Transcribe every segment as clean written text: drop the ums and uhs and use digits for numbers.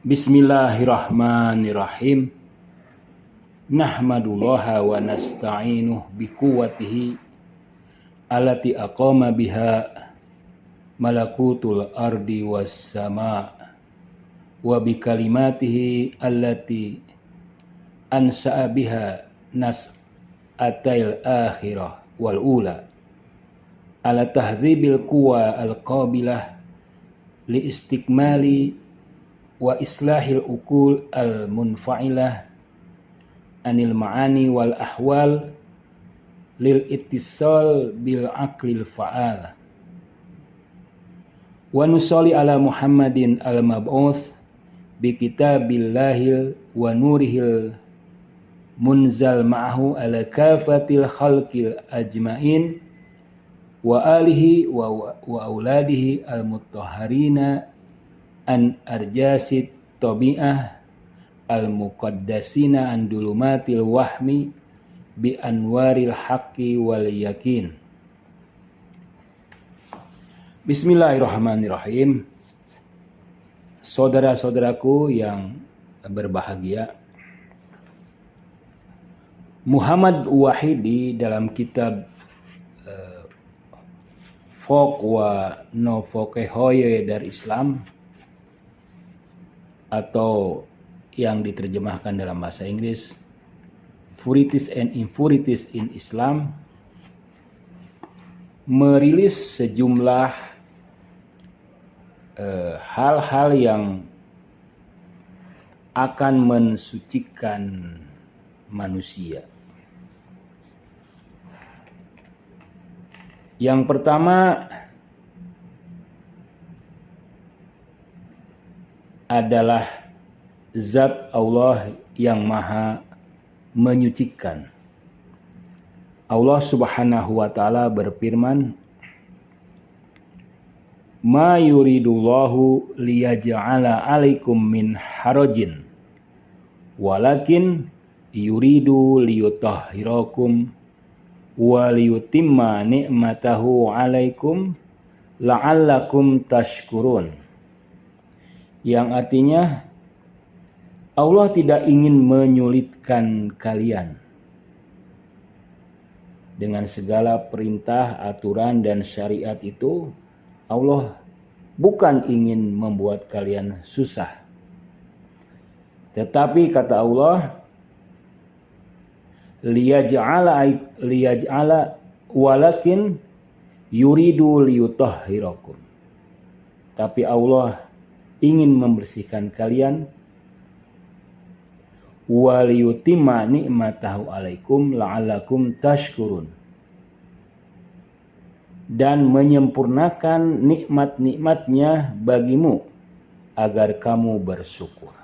Bismillahirrahmanirrahim. Nahmadullaha wa nasta'inuh biquwwatihi allati aqama biha malakutul ardi was sama' wa bikalimatihi allati ansa'a biha nas'atil akhirah wal ula ala tahdzibil quwa al qabilah li istikmali wa islahil ukul al munfa'ilah anil ma'ani wal ahwal lil ittisal bil aqlil fa'al wa nusalli ala Muhammadin al mab'uts bi kitabillahil wa nurihil munzal ma'ahu ala kafatil khalqil ajmain wa alihi wa auladihi al mutahharina an arjasit tabi'ah al muqaddasina an dulumatil wahmi bi anwaril haqqi wal yakin. Bismillahirrahmanirrahim. Saudara-saudaraku yang berbahagia, Muhammad Wahidi dalam kitab Faqwa no Fokehoye dari Islam, atau yang diterjemahkan dalam bahasa Inggris Furities and Infurities in Islam, merilis sejumlah hal-hal yang akan mensucikan manusia. Yang pertama adalah zat Allah yang maha menyucikan. Allah Subhanahu wa ta'ala berfirman, ma yuridullahu liyaj'ala 'alaikum min harajin walakin yuridu liyutahhirakum wa liyutimma ni'matahu 'alaikum la'allakum tashkurun. Yang artinya, Allah tidak ingin menyulitkan kalian. Dengan segala perintah, aturan, dan syariat itu, Allah bukan ingin membuat kalian susah. Tetapi kata Allah, liyaj'ala walakin yuridu liyutahhirakum. Tapi Allah ingin membersihkan kalian, wa liyutimma ni'matahu 'alaikum la'allakum tashkurun, dan menyempurnakan nikmat-nikmatnya bagimu agar kamu bersyukur.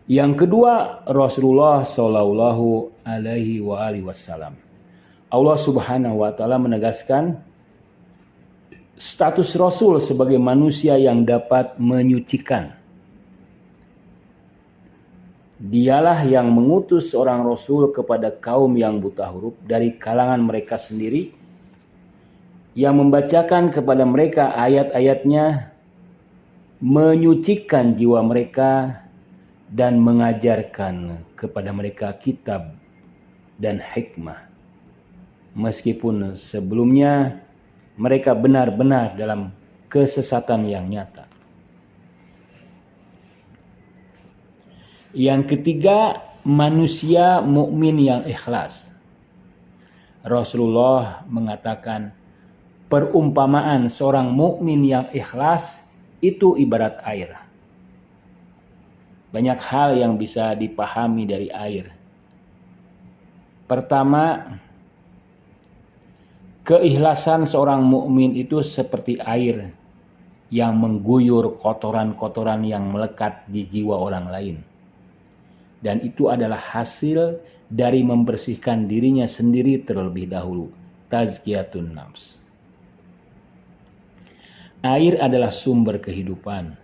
Yang kedua, Rasulullah Shallallahu Alaihi Wasallam. Allah Subhanahu Wa Taala menegaskan status Rasul sebagai manusia yang dapat menyucikan. Dialah yang mengutus seorang Rasul kepada kaum yang buta huruf dari kalangan mereka sendiri, yang membacakan kepada mereka ayat-ayatnya, menyucikan jiwa mereka, dan mengajarkan kepada mereka kitab dan hikmah. Meskipun sebelumnya mereka benar-benar dalam kesesatan yang nyata. Yang ketiga, manusia mukmin yang ikhlas. Rasulullah mengatakan, perumpamaan seorang mukmin yang ikhlas itu ibarat air. Banyak hal yang bisa dipahami dari air. Pertama, keikhlasan seorang mukmin itu seperti air yang mengguyur kotoran-kotoran yang melekat di jiwa orang lain. Dan itu adalah hasil dari membersihkan dirinya sendiri terlebih dahulu. Tazkiyatun nafs. Air adalah sumber kehidupan.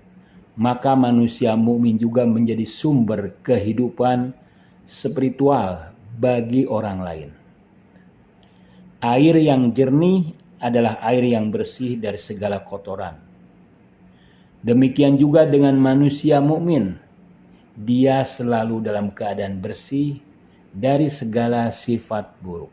Maka manusia mukmin juga menjadi sumber kehidupan spiritual bagi orang lain. Air yang jernih adalah air yang bersih dari segala kotoran. Demikian juga dengan manusia mukmin. Dia selalu dalam keadaan bersih dari segala sifat buruk.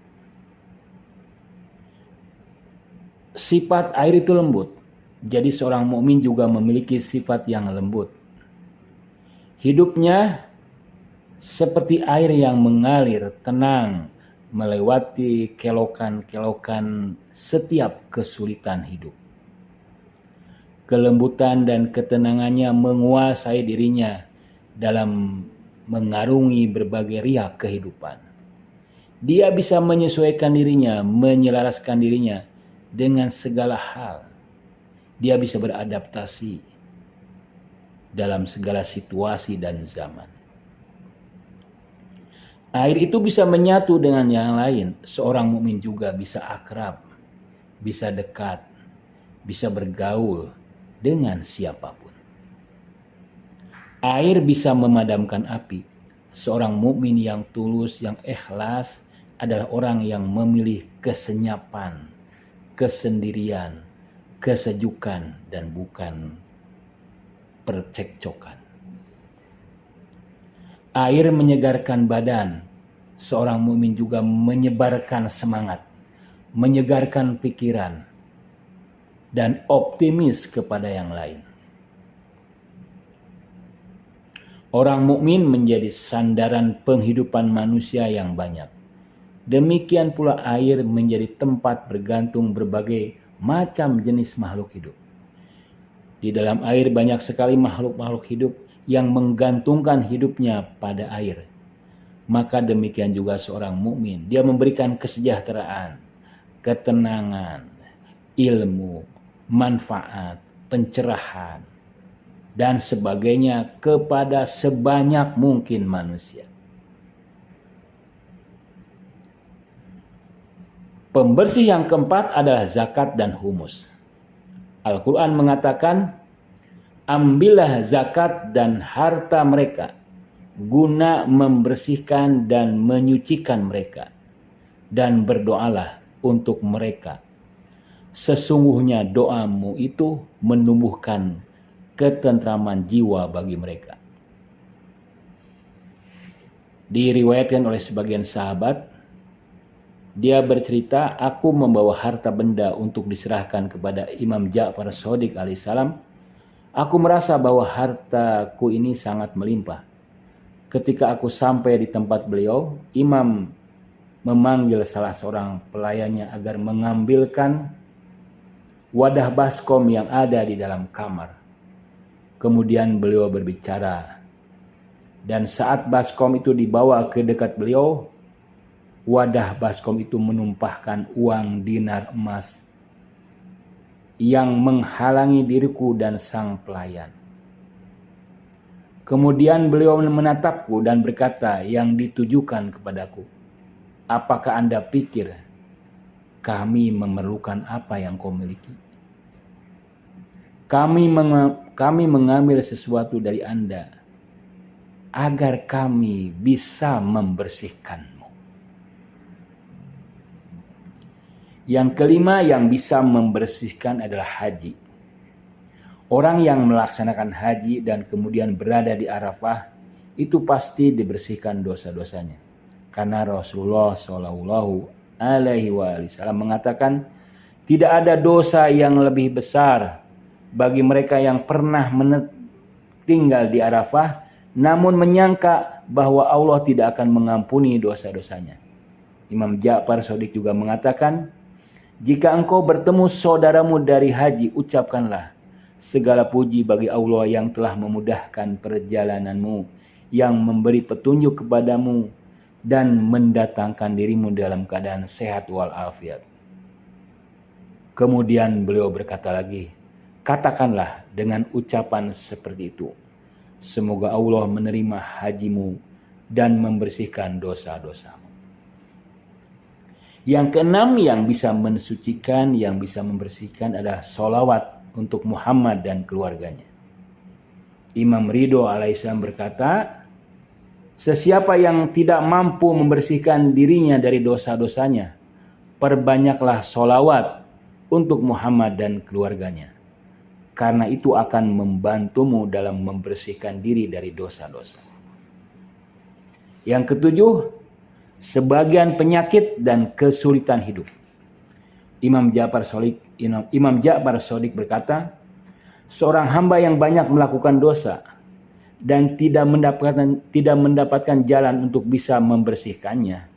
Sifat air itu lembut. Jadi seorang mukmin juga memiliki sifat yang lembut. Hidupnya seperti air yang mengalir tenang melewati kelokan-kelokan setiap kesulitan hidup. Kelembutan dan ketenangannya menguasai dirinya dalam mengarungi berbagai riak kehidupan. Dia bisa menyesuaikan dirinya, menyelaraskan dirinya dengan segala hal. Dia bisa beradaptasi dalam segala situasi dan zaman. Air itu bisa menyatu dengan yang lain. Seorang mukmin juga bisa akrab, bisa dekat, bisa bergaul dengan siapapun. Air bisa memadamkan api. Seorang mukmin yang tulus, yang ikhlas adalah orang yang memilih kesenyapan, kesendirian, kesejukan, dan bukan percekcokan. Air menyegarkan badan. Seorang mukmin juga menyebarkan semangat, menyegarkan pikiran, dan optimis kepada yang lain. Orang mukmin menjadi sandaran penghidupan manusia yang banyak. Demikian pula air menjadi tempat bergantung berbagai macam jenis makhluk hidup. Di dalam air banyak sekali makhluk-makhluk hidup yang menggantungkan hidupnya pada air. Maka demikian juga seorang mukmin, dia memberikan kesejahteraan, ketenangan, ilmu, manfaat, pencerahan, dan sebagainya kepada sebanyak mungkin manusia. Pembersih yang keempat adalah zakat dan humus. Al-Quran mengatakan, ambillah zakat dan harta mereka guna membersihkan dan menyucikan mereka, dan berdoalah untuk mereka. Sesungguhnya doamu itu menumbuhkan ketentraman jiwa bagi mereka. Diriwayatkan oleh sebagian sahabat, dia bercerita, aku membawa harta benda untuk diserahkan kepada Imam Ja'far Shadiq alaihissalam. Aku merasa bahwa hartaku ini sangat melimpah. Ketika aku sampai di tempat beliau, Imam memanggil salah seorang pelayannya agar mengambilkan wadah baskom yang ada di dalam kamar. Kemudian beliau berbicara. Dan saat baskom itu dibawa ke dekat beliau, wadah baskom itu menumpahkan uang dinar emas yang menghalangi diriku dan sang pelayan. Kemudian beliau menatapku dan berkata yang ditujukan kepadaku, apakah Anda pikir kami memerlukan apa yang kau miliki? Kami mengambil sesuatu dari Anda agar kami bisa membersihkanmu. Yang kelima yang bisa membersihkan adalah haji. Orang yang melaksanakan haji dan kemudian berada di Arafah itu pasti dibersihkan dosa-dosanya. Karena Rasulullah Shallallahu Alaihi Wasallam mengatakan, tidak ada dosa yang lebih besar bagi mereka yang pernah tinggal di Arafah, namun menyangka bahwa Allah tidak akan mengampuni dosa-dosanya. Imam Ja'far Shadiq juga mengatakan, jika engkau bertemu saudaramu dari haji, ucapkanlah, segala puji bagi Allah yang telah memudahkan perjalananmu, yang memberi petunjuk kepadamu, dan mendatangkan dirimu dalam keadaan sehat walafiat. Kemudian beliau berkata lagi, katakanlah dengan ucapan seperti itu, semoga Allah menerima hajimu dan membersihkan dosa-dosamu. Yang keenam yang bisa mensucikan, yang bisa membersihkan adalah sholawat untuk Muhammad dan keluarganya. Imam Ridho alaihissalam berkata, sesiapa yang tidak mampu membersihkan dirinya dari dosa-dosanya, perbanyaklah sholawat untuk Muhammad dan keluarganya. karena itu akan membantumu dalam membersihkan diri dari dosa-dosa. Yang ketujuh, sebagian penyakit dan kesulitan hidup. Imam Ja'far Shadiq berkata, seorang hamba yang banyak melakukan dosa dan tidak mendapatkan jalan untuk bisa membersihkannya,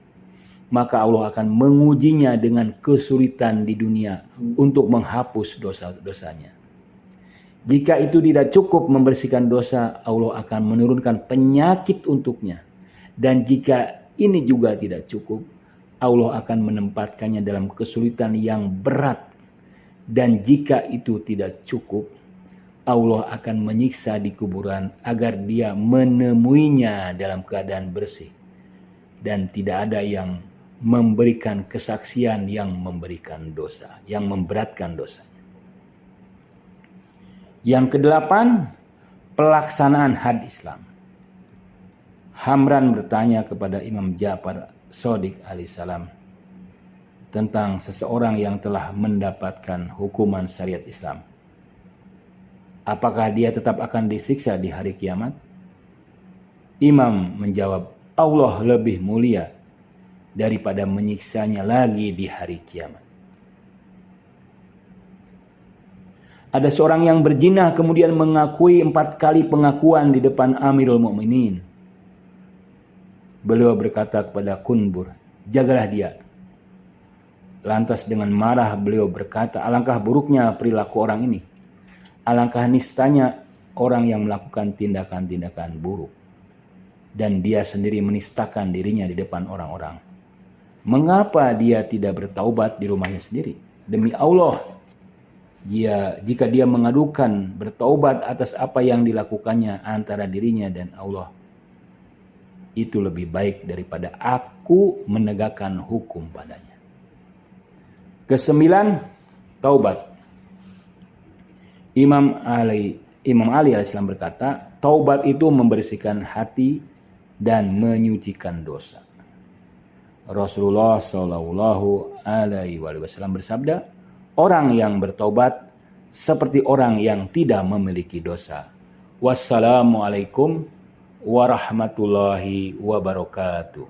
maka Allah akan mengujinya dengan kesulitan di dunia untuk menghapus dosa-dosanya. Jika itu tidak cukup membersihkan dosa, Allah akan menurunkan penyakit untuknya. Dan jika ini juga tidak cukup, Allah akan menempatkannya dalam kesulitan yang berat. Dan jika itu tidak cukup, Allah akan menyiksa di kuburan agar dia menemuinya dalam keadaan bersih. Dan tidak ada yang memberikan kesaksian yang memberikan dosa, yang memberatkan dosa. Yang kedelapan, pelaksanaan had Islam. Hamran bertanya kepada Imam Ja'far Shadiq alaihissalam tentang seseorang yang telah mendapatkan hukuman syariat Islam. Apakah dia tetap akan disiksa di hari kiamat? Imam menjawab, Allah lebih mulia daripada menyiksanya lagi di hari kiamat. Ada seorang yang berzina kemudian mengakui 4 kali pengakuan di depan Amirul Mukminin. Beliau berkata kepada Kunbur, jagalah dia. Lantas dengan marah beliau berkata, alangkah buruknya perilaku orang ini. Alangkah nistanya orang yang melakukan tindakan-tindakan buruk. Dan dia sendiri menistakan dirinya di depan orang-orang. Mengapa dia tidak bertaubat di rumahnya sendiri? Demi Allah, jika dia mengadukan bertaubat atas apa yang dilakukannya antara dirinya dan Allah, itu lebih baik daripada aku menegakkan hukum padanya. Kesembilan, taubat. Imam Ali alaihissalam berkata, taubat itu membersihkan hati dan menyucikan dosa. Rasulullah Shallallahu Alaihi Wasallam bersabda, orang yang bertaubat seperti orang yang tidak memiliki dosa. Wassalamualaikum warahmatullahi wabarakatuh.